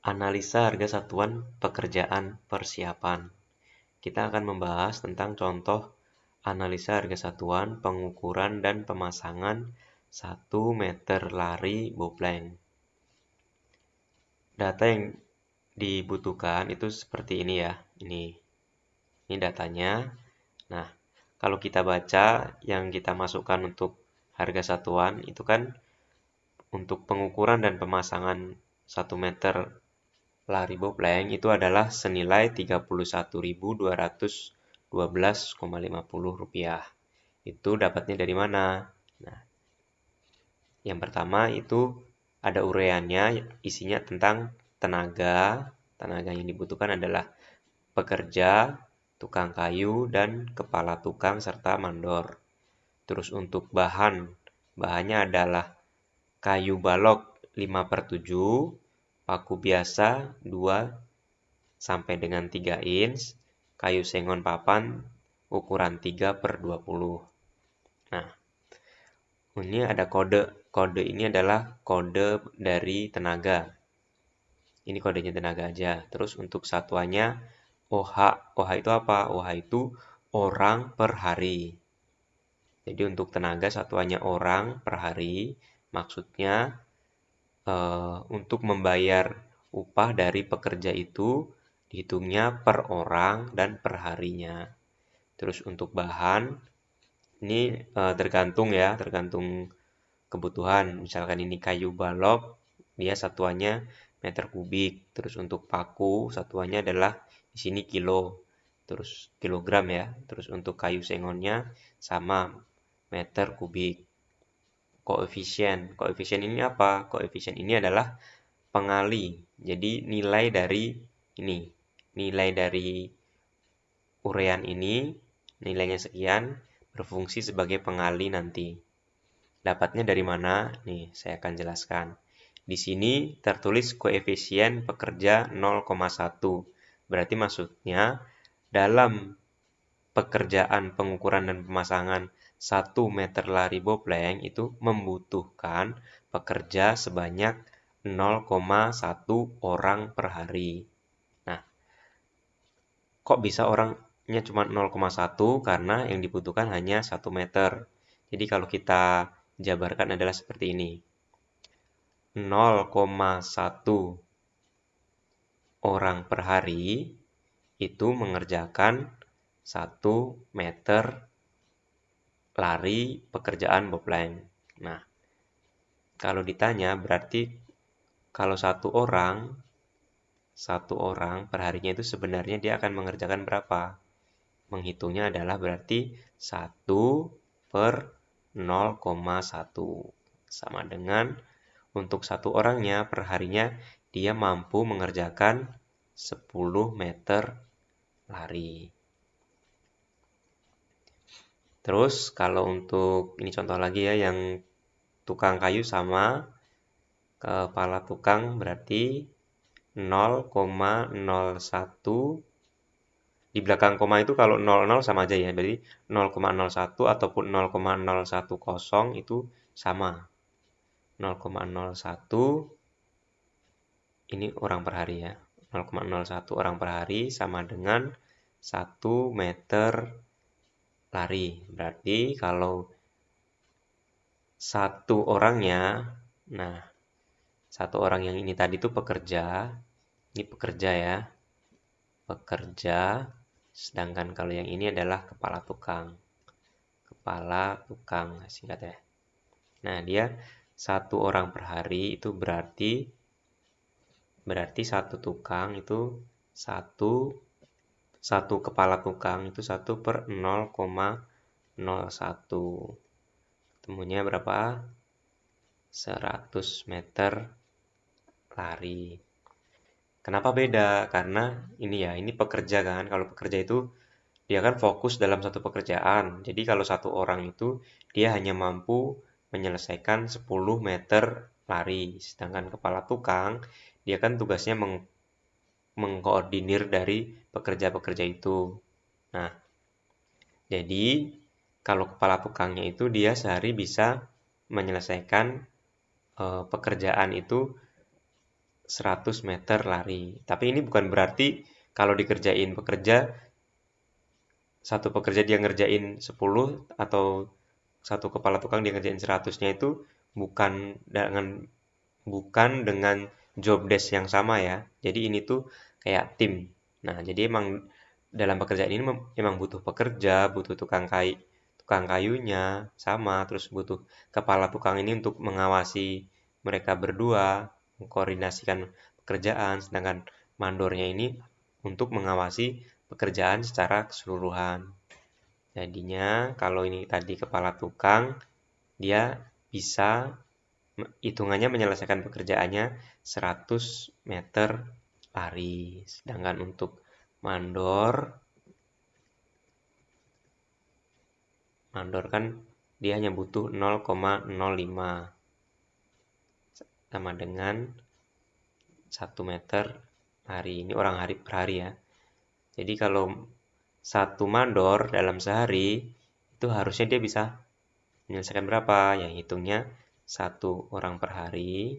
Analisa harga satuan pekerjaan persiapan. Kita akan membahas tentang contoh analisa harga satuan pengukuran dan pemasangan 1 meter lari boblank. Data yang dibutuhkan itu seperti ini ya. Ini datanya. Nah, kalau kita baca yang kita masukkan untuk harga satuan itu kan untuk pengukuran dan pemasangan 1 meter lari boblank itu adalah senilai Rp31.212,50. Itu dapatnya dari mana? Nah, yang pertama itu ada ureannya, isinya tentang tenaga. Tenaga yang dibutuhkan adalah pekerja, tukang kayu, dan kepala tukang serta mandor. Terus untuk bahannya adalah kayu balok 5/7, paku biasa 2 sampai dengan 3 inch, kayu sengon papan ukuran 3/20. Nah, ini ada kode. Kode ini adalah kode dari tenaga. Ini kodenya tenaga aja. Terus untuk satuannya OH. OH itu apa? OH itu orang per hari. Jadi untuk tenaga satuannya orang per hari. Maksudnya untuk membayar upah dari pekerja itu dihitungnya per orang dan per harinya. Terus untuk bahan ini tergantung kebutuhan. Misalkan ini kayu balok, dia satuannya meter kubik. Terus untuk paku satuannya adalah di sini kilo. Terus kilogram ya. Terus untuk kayu sengonnya sama meter kubik. Koefisien. Koefisien ini apa? Koefisien ini adalah pengali. Jadi nilai dari urean ini, nilainya sekian, berfungsi sebagai pengali nanti. Dapatnya dari mana? Nih, saya akan jelaskan. Di sini tertulis koefisien pekerja 0,1. Berarti maksudnya dalam pekerjaan pengukuran dan pemasangan 1 meter lari boblank itu membutuhkan pekerja sebanyak 0,1 orang per hari. Nah, kok bisa orangnya cuma 0,1? Karena yang dibutuhkan hanya 1 meter. Jadi kalau kita jabarkan adalah seperti ini. 0,1 orang per hari itu mengerjakan 1 meter lari pekerjaan boblank. Nah, kalau ditanya berarti kalau satu orang per harinya itu sebenarnya dia akan mengerjakan berapa? Menghitungnya adalah berarti 1 per 0,1. Sama dengan untuk satu orangnya per harinya dia mampu mengerjakan 10 meter lari. Terus kalau untuk ini contoh lagi ya yang tukang kayu sama kepala tukang berarti 0,01. Di belakang koma itu kalau 00 sama aja ya. Berarti 0,01 ataupun 0,010 itu sama. 0,01 ini orang per hari ya. 0,01 orang per hari sama dengan 1 meter lari. Berarti kalau satu orangnya, nah satu orang yang ini tadi itu pekerja, ini pekerja ya, pekerja, sedangkan kalau yang ini adalah kepala tukang singkat ya. Nah dia satu orang per hari itu berarti satu tukang itu satu kepala tukang itu 1/0,01. Temunya berapa? 100 meter lari. Kenapa beda? Karena ini pekerja kan. Kalau pekerja itu dia kan fokus dalam satu pekerjaan. Jadi kalau satu orang itu dia hanya mampu menyelesaikan 10 meter lari. Sedangkan kepala tukang dia kan tugasnya mengkoordinir dari pekerja-pekerja itu. Nah, jadi kalau kepala tukangnya itu dia sehari bisa menyelesaikan pekerjaan itu 100 meter lari. Tapi ini bukan berarti kalau dikerjain satu pekerja dia ngerjain 10 atau satu kepala tukang dia ngerjain 100-nya itu bukan dengan job desk yang sama ya. Jadi ini tuh kayak tim. Nah, jadi emang dalam pekerjaan ini emang butuh pekerja, butuh tukang kayunya sama, terus butuh kepala tukang ini untuk mengawasi mereka berdua, mengkoordinasikan pekerjaan, sedangkan mandornya ini untuk mengawasi pekerjaan secara keseluruhan. Jadinya kalau ini tadi kepala tukang, dia bisa hitungannya menyelesaikan pekerjaannya 100 meter lari. Sedangkan untuk mandor kan dia hanya butuh 0,05 sama dengan 1 meter lari. Ini orang hari per hari ya. Jadi kalau satu mandor dalam sehari itu harusnya dia bisa menyelesaikan berapa? Yang hitungnya satu orang per hari.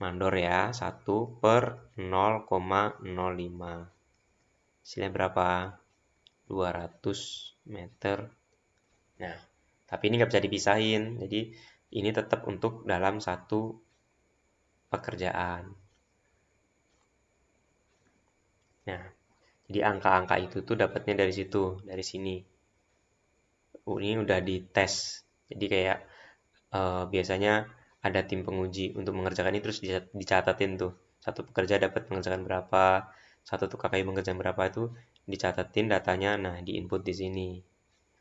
Mandor ya, 1 per 0,05. Hasilnya berapa? 200 meter. Nah, tapi ini nggak bisa dipisahin. Jadi ini tetap untuk dalam satu pekerjaan. Nah, jadi angka-angka itu tuh dapatnya dari situ, dari sini. Ini udah dites. Jadi kayak biasanya ada tim penguji untuk mengerjakan ini terus dicatatin tuh. Satu pekerja dapat mengerjakan berapa, satu tukang kayu mengerjakan berapa itu dicatatin datanya, nah diinput di sini.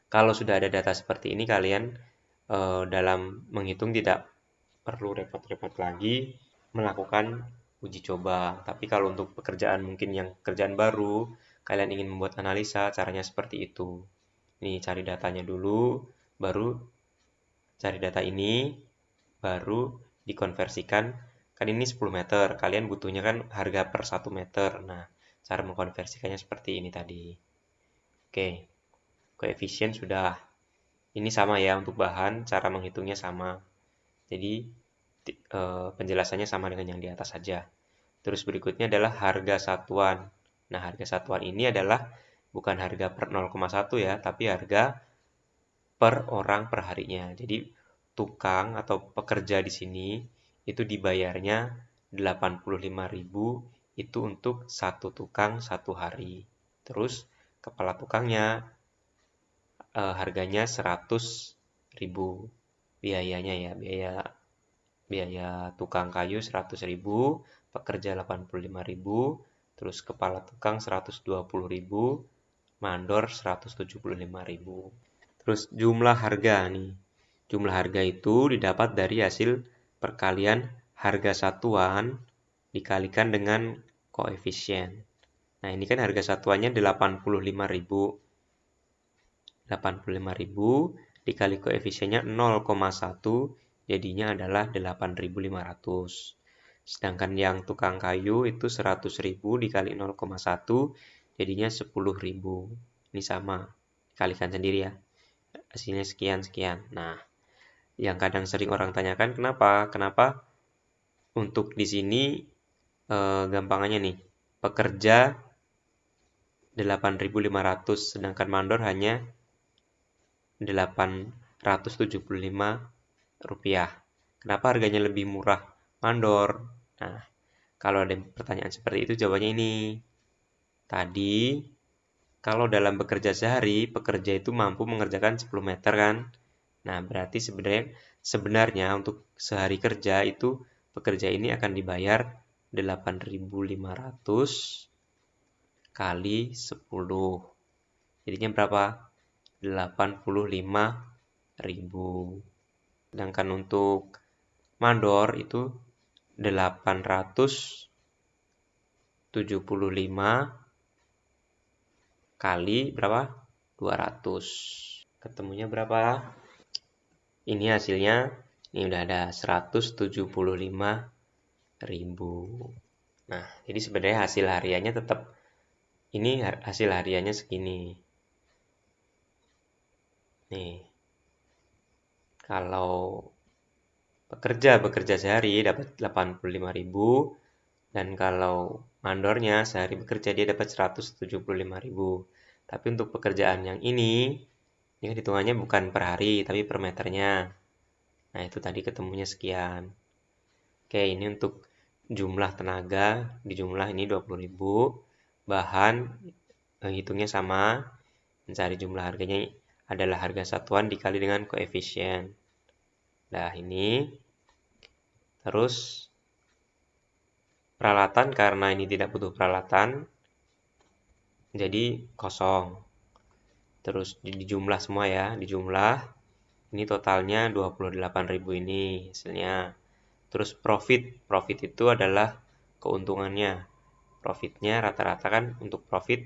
Kalau sudah ada data seperti ini kalian dalam menghitung tidak perlu repot-repot lagi melakukan uji coba. Tapi kalau untuk pekerjaan mungkin yang kerjaan baru, kalian ingin membuat analisa, caranya seperti itu. Nih cari datanya dulu, baru cari data ini, baru dikonversikan. Kan ini 10 meter, kalian butuhnya kan harga per 1 meter. Nah, cara mengkonversikannya seperti ini tadi. Oke, koefisien sudah. Ini sama ya untuk bahan, cara menghitungnya sama. Jadi penjelasannya sama dengan yang di atas saja. Terus berikutnya adalah harga satuan. Nah, harga satuan ini adalah bukan harga per 0,1 ya, tapi harga per orang per harinya. Jadi tukang atau pekerja di sini itu dibayarnya 85.000 itu untuk satu tukang satu hari. Terus kepala tukangnya harganya 100.000 biayanya ya, biaya tukang kayu 100.000, pekerja 85.000, terus kepala tukang 120.000, mandor 175.000. Terus jumlah harga nih. Jumlah harga itu didapat dari hasil perkalian harga satuan dikalikan dengan koefisien. Nah, ini kan harga satuannya 85.000. 85.000 dikali koefisiennya 0,1 jadinya adalah 8.500. Sedangkan yang tukang kayu itu 100.000 dikali 0,1 jadinya 10.000. Ini sama, kalikan sendiri ya. Hasilnya sekian-sekian. Nah, yang kadang sering orang tanyakan kenapa untuk di sini gampangannya nih, pekerja 8.500 sedangkan mandor hanya 875 rupiah. Kenapa harganya lebih murah mandor? Nah, kalau ada pertanyaan seperti itu jawabannya ini. Tadi kalau dalam bekerja sehari, pekerja itu mampu mengerjakan 10 meter kan? Nah, berarti sebenarnya untuk sehari kerja itu pekerja ini akan dibayar 8.500 kali 10. Jadinya berapa? 85.000. Sedangkan untuk mandor itu 875 kali berapa? 200. Ketemunya berapa? Ini hasilnya, ini udah ada 175.000. Nah, jadi sebenarnya hasil hariannya tetap, ini hasil hariannya segini. Nih, kalau pekerja bekerja sehari dapat 85.000, dan kalau mandornya sehari bekerja dia dapat 175.000. Tapi untuk pekerjaan yang ini kan hitungannya bukan per hari tapi per meternya. Nah, itu tadi ketemunya sekian. Oke, ini untuk jumlah tenaga, di jumlah ini 20.000. Bahan hitungnya sama, mencari jumlah harganya adalah harga satuan dikali dengan koefisien. Nah, ini terus peralatan, karena ini tidak butuh peralatan jadi kosong. Terus dijumlah semua ya, dijumlah ini totalnya 28.000 ini hasilnya. Terus profit itu adalah keuntungannya. Profitnya rata-rata kan untuk profit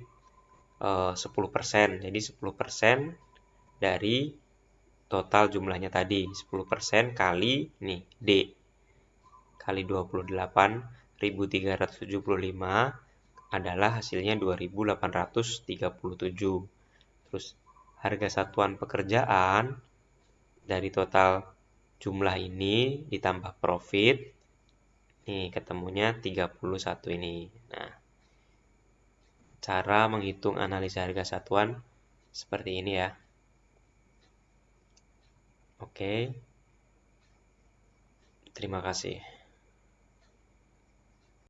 10%. Jadi 10% dari total jumlahnya tadi. 10% kali nih D kali 28.375 adalah hasilnya 2.837. Terus harga satuan pekerjaan dari total jumlah ini ditambah profit, nih ketemunya 31 ini. Nah, cara menghitung analisa harga satuan seperti ini ya. Oke, terima kasih.